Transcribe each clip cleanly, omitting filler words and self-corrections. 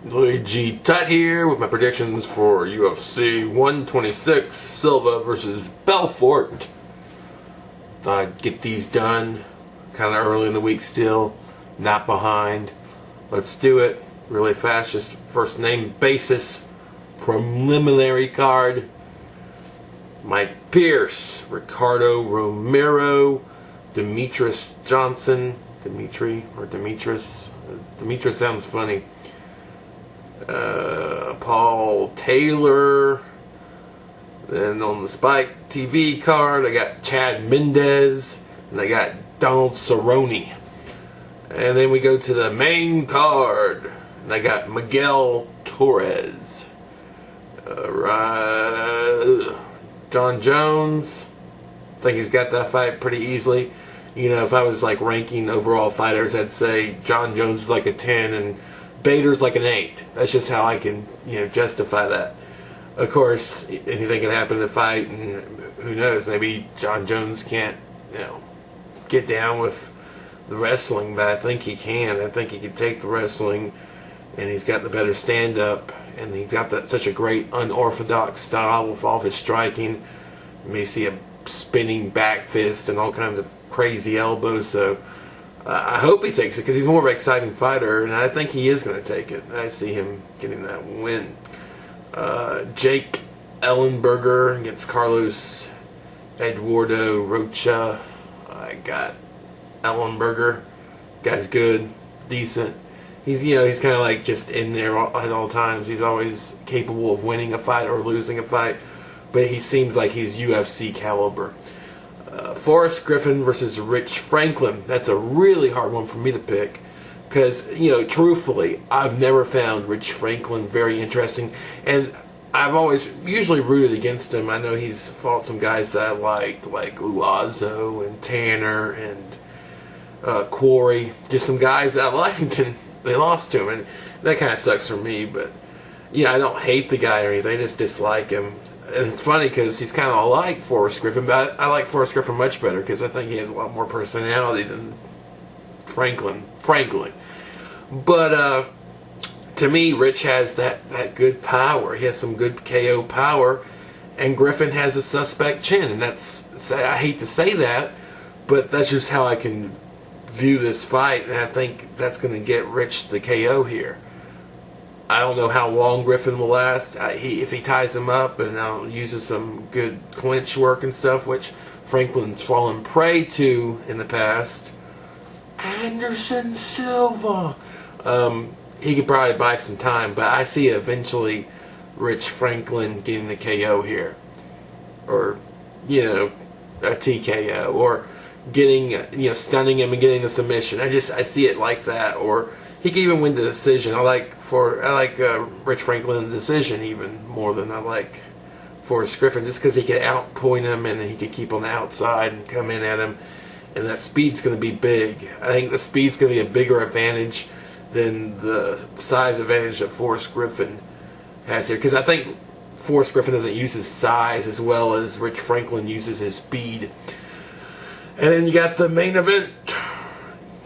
Noyjeetut here with my predictions for UFC 126, Silva versus Belfort. Thought I'd get these done kind of early in the week still, not behind. Let's do it really fast, just first name basis, preliminary card. Mike Pierce, Ricardo, Romero, Demetrious Johnson, Demetrious sounds funny. Paul Taylor. Then on the Spike TV card, I got Chad Mendes, and I got Donald Cerrone. And then we go to the main card, and I got Miguel Torres. John Jones. I think he's got that fight pretty easily. You know, if I was like ranking overall fighters, I'd say John Jones is like a 10 and Bader's like an 8. That's just how I can, justify that. Of course, anything can happen in the fight, and who knows, maybe John Jones can't, get down with the wrestling, but I think he can. I think he can take the wrestling, and he's got the better stand-up, and he's got such a great unorthodox style with all of his striking. You may see a spinning back fist and all kinds of crazy elbows, so I hope he takes it because he's more of an exciting fighter, and I think he is going to take it. I see him getting that win. Jake Ellenberger against Carlos Eduardo Rocha. I got Ellenberger. Guy's good, decent. He's kind of like just in there at all times. He's always capable of winning a fight or losing a fight, but he seems like he's UFC caliber. Forrest Griffin versus Rich Franklin. That's a really hard one for me to pick because, truthfully, I've never found Rich Franklin very interesting, and I've always usually rooted against him. I know he's fought some guys that I liked, like Uazo and Tanner and Quarry, just some guys that I liked, and they lost to him, and that kind of sucks for me, but I don't hate the guy or anything, I just dislike him. And it's funny because he's kind of like Forrest Griffin, but I like Forrest Griffin much better because I think he has a lot more personality than Franklin, frankly. But to me, Rich has that good power. He has some good KO power, and Griffin has a suspect chin. And I hate to say that, but that's just how I can view this fight, and I think that's going to get Rich the KO here. I don't know how long Griffin will last. If he ties him up and uses some good clinch work and stuff, which Franklin's fallen prey to in the past. Anderson Silva. He could probably buy some time, but I see eventually Rich Franklin getting the KO here. Or, a TKO. Or getting, stunning him and getting a submission. I see it like that. Or he can even win the decision. I like Rich Franklin in the decision even more than I like Forrest Griffin, just because he can outpoint him and he can keep on the outside and come in at him, and that speed's going to be big. I think the speed's going to be a bigger advantage than the size advantage that Forrest Griffin has here, because I think Forrest Griffin doesn't use his size as well as Rich Franklin uses his speed. And then you got the main event.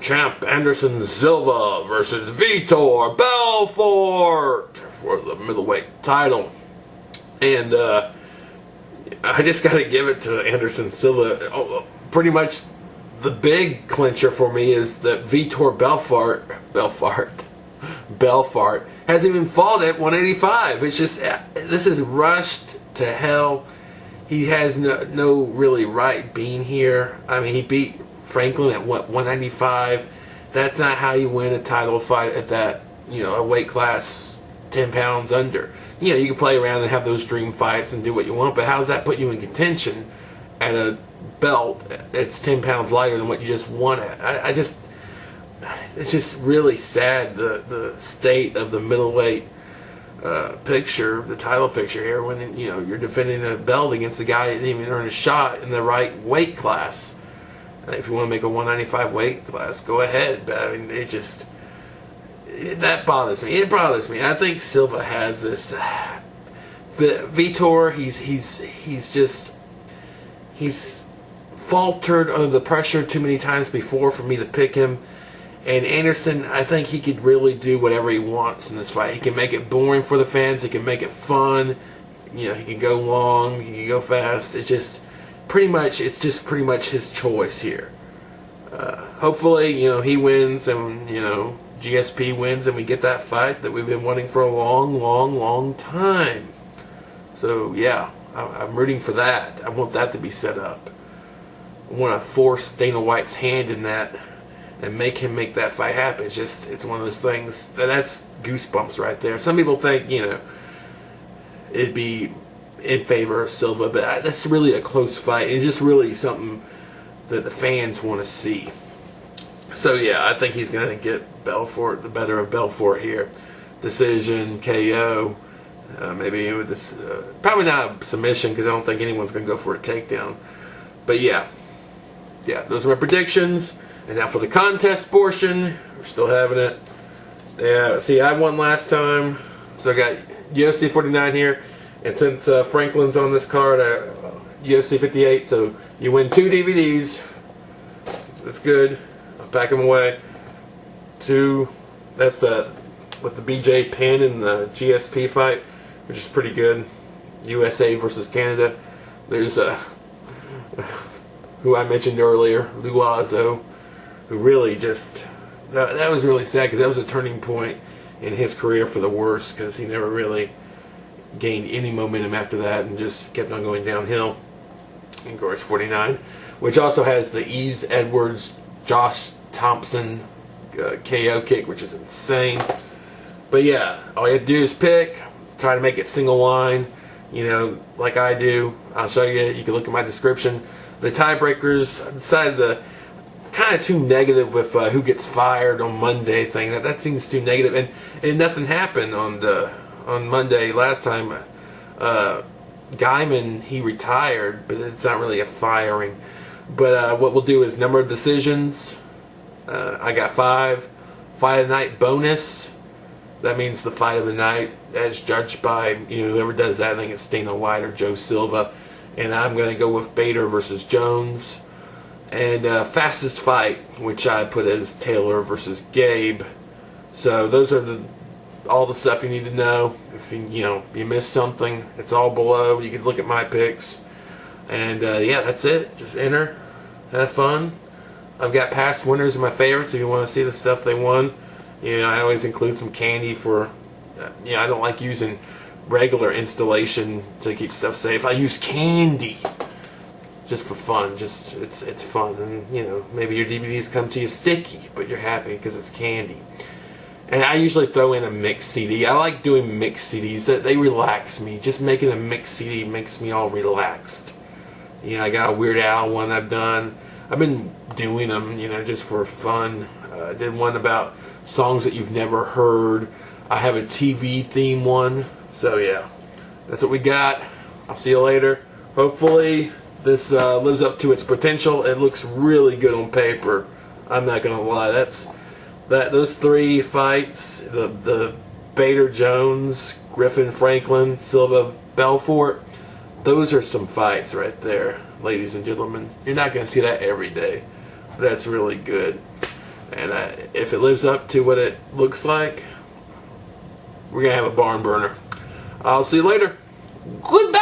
Champ Anderson Silva versus Vitor Belfort for the middleweight title. And I just got to give it to Anderson Silva. Pretty much the big clincher for me is that Vitor Belfort hasn't even fought at 185. It's just, this is rushed to hell. He has no really right being here. I mean, he beat Franklin at 195. That's not how you win a title fight at that, a weight class 10 pounds under. You can play around and have those dream fights and do what you want, but how does that put you in contention at a belt that's 10 pounds lighter than what you just won at? It's just really sad, the state of the middleweight picture, the title picture here, when you're defending a belt against a guy that didn't even earn a shot in the right weight class. If you want to make a 195 weight class, go ahead. But I mean, that bothers me. It bothers me. I think Silva has this. Vitor, he's faltered under the pressure too many times before for me to pick him. And Anderson, I think he could really do whatever he wants in this fight. He can make it boring for the fans. He can make it fun. You know, he can go long. He can go fast. It's just pretty much his choice here. Hopefully, you know, he wins and, you know, GSP wins and we get that fight that we've been wanting for a long time. So, yeah, I'm rooting for that. I want that to be set up. I want to force Dana White's hand in that and make him make that fight happen. It's one of those things that's goosebumps right there. Some people think, you know, it'd be in favor of Silva, but that's really a close fight. It's just really something that the fans want to see. So yeah, I think he's going to get Belfort, the better of Belfort here. Decision, KO, maybe with this, probably not a submission because I don't think anyone's going to go for a takedown. But yeah, those are my predictions. And now for the contest portion, we're still having it. Yeah, see, I won last time, so I got UFC 49 here. And since Franklin's on this card, UFC 58, so you win 2 DVDs. That's good. I'll pack them away. 2, that's with the BJ pin and the GSP fight, which is pretty good. USA versus Canada. There's who I mentioned earlier, Luazo, who really just, that was really sad because that was a turning point in his career for the worse because he never really gained any momentum after that and just kept on going downhill. And of course 49, which also has the Yves Edwards, Josh Thompson KO kick, which is insane. But yeah, all you have to do is pick, try to make it single line, you know, like I do. I'll show you, you can look at my description. The tiebreakers, I decided to kind of too negative with who gets fired on Monday thing. That seems too negative, and nothing happened on Monday last time. Guyman, he retired, but it's not really a firing. But what we'll do is number of decisions. I got 5. Fight of the night bonus. That means the fight of the night as judged by, you know, whoever does that. I think it's Dana White or Joe Silva. And I'm going to go with Bader versus Jones. And fastest fight, which I put as Taylor versus Gabe. So those are all the stuff you need to know. If you missed something, it's all below. You can look at my picks. And yeah, that's it. Just enter, have fun. I've got past winners and my favorites if you want to see the stuff they won. You know, I always include some candy for, you know, I don't like using regular installation to keep stuff safe. I use candy just for fun. Just it's fun, and you know, maybe your DVDs come to you sticky, but you're happy because it's candy. And I usually throw in a mixed CD. I like doing mixed CDs. They relax me. Just making a mixed CD makes me all relaxed. You know, I got a Weird Al one I've done. I've been doing them, you know, just for fun. I did one about songs that you've never heard. I have a TV theme one. So yeah, that's what we got. I'll see you later. Hopefully this lives up to its potential. It looks really good on paper. I'm not gonna lie. Those 3 fights, the Bader Jones, Griffin Franklin, Silva Belfort, those are some fights right there, ladies and gentlemen. You're not gonna see that every day. That's really good. And if it lives up to what it looks like, we're gonna have a barn burner. I'll see you later. Goodbye.